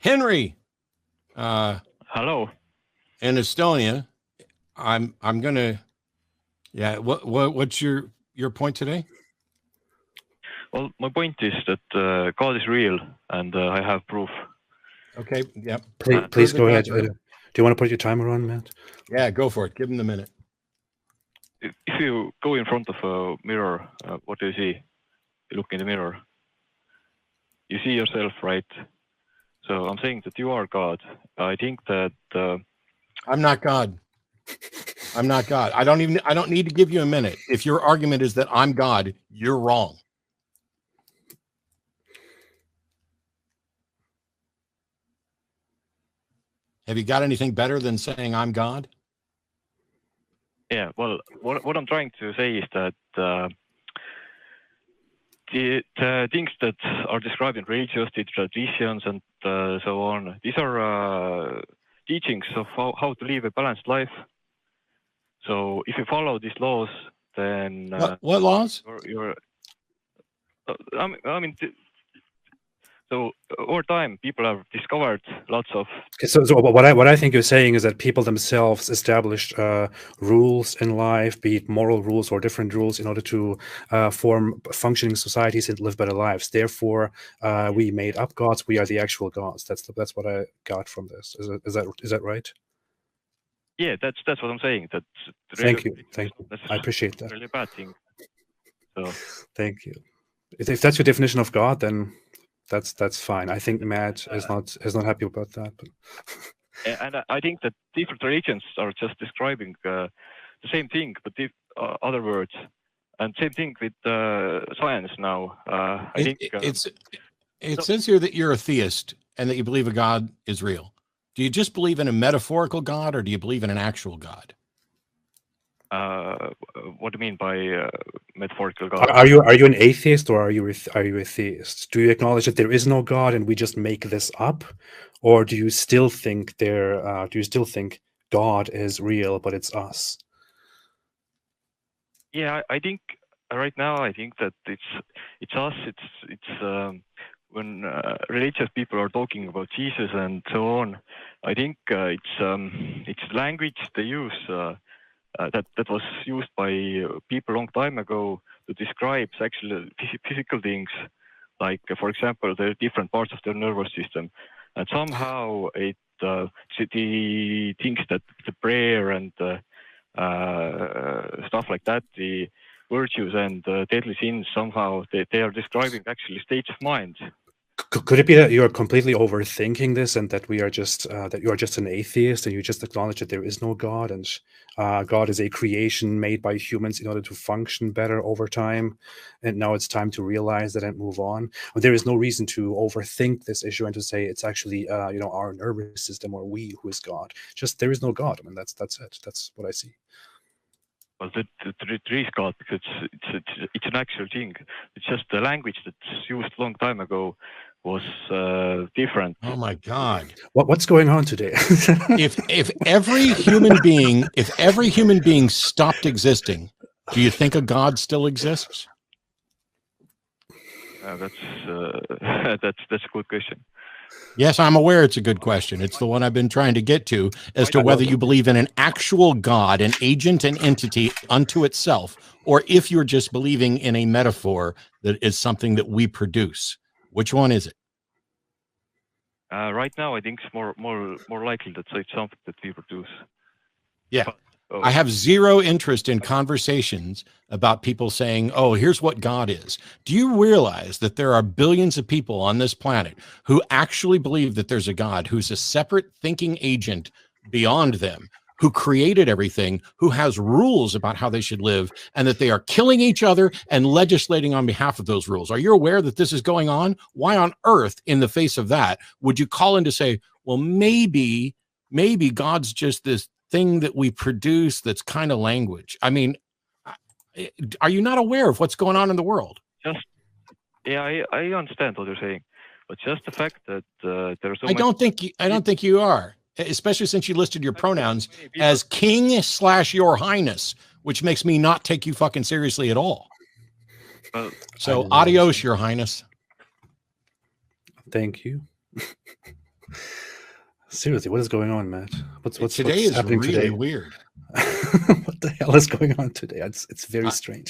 Henri, hello. in Estonia. I'm gonna. Yeah. What's your point today? Well, my point is that God is real, and I have proof. Okay. Yep. Please go ahead. Do you want to put your timer on, Matt? Yeah, go for it. Give him the minute. If you go in front of a mirror, what do you see? You look in the mirror. You see yourself, right? So I'm saying that you are God. I think that I'm not God. I'm not God. I don't need to give you a minute. If your argument is that I'm God, you're wrong. Have you got anything better than saying I'm God? Yeah, well, what I'm trying to say is that the things that are described in religious traditions and so on, these are teachings of how to live a balanced life. So if you follow these laws, then what laws? So over time, people have discovered lots of. So what I think you're saying is that people themselves established rules in life, be it moral rules or different rules, in order to form functioning societies and live better lives. Therefore, we made up gods. We are the actual gods. That's what I got from this. Is that right? Yeah, that's what I'm saying. That's thank you. I appreciate that. Really bad thing. So thank you. If that's your definition of God, then that's fine. I think Matt is not happy about that. But and I think that different religions are just describing the same thing, but other words. And same thing with science now. I think it says here that you're a theist and that you believe a God is real. Do you just believe in a metaphorical God, or do you believe in an actual God? What do you mean by metaphorical God? Are you an atheist, or are you a theist? Do you acknowledge that there is no God and we just make this up, or do you still think God is real, but it's us? Yeah, I think right now I think that it's us. It's when religious people are talking about Jesus and so on. I think it's language they use. That was used by people a long time ago to describe actual physical things, like, for example, the different parts of the nervous system. And somehow the things that the prayer and stuff like that, the virtues and deadly sins, somehow they are describing actually states of mind. Could it be that you are completely overthinking this, and that we are just that you are just an atheist, and you just acknowledge that there is no God, and God is a creation made by humans in order to function better over time, and now it's time to realize that and move on? But there is no reason to overthink this issue and to say it's actually our nervous system or we who is God. Just there is no God. I mean, that's it. That's what I see. Well, there is God, because it's an actual thing. It's just the language that's used a long time ago was different. Oh my God! What's going on today? if every human being stopped existing, do you think a God still exists? That's a good question. Yes, I'm aware it's a good question. It's the one I've been trying to get to, as to whether you believe in an actual God, an agent, an entity unto itself, or if you're just believing in a metaphor that is something that we produce. Which one is it? Right now, I think it's more likely that it's something that we produce. Yeah. I have zero interest in conversations about people saying, oh, here's what God is. Do you realize that there are billions of people on this planet who actually believe that there's a God who's a separate thinking agent beyond them, who created everything, who has rules about how they should live, and that they are killing each other and legislating on behalf of those rules? Are you aware that this is going on? Why on earth, in the face of that, would you call in to say, well, maybe God's just this thing that we produce that's kind of language? I mean, are you not aware of what's going on in the world? I understand what you're saying, but just the fact that there's so I don't think you are, especially since you listed your pronouns as King/Your Highness, which makes me not take you fucking seriously at all. So adios, Your Highness. Thank you. Seriously, what is going on, Matt? What's today is happening really today? weird. What the hell is going on today? It's very strange.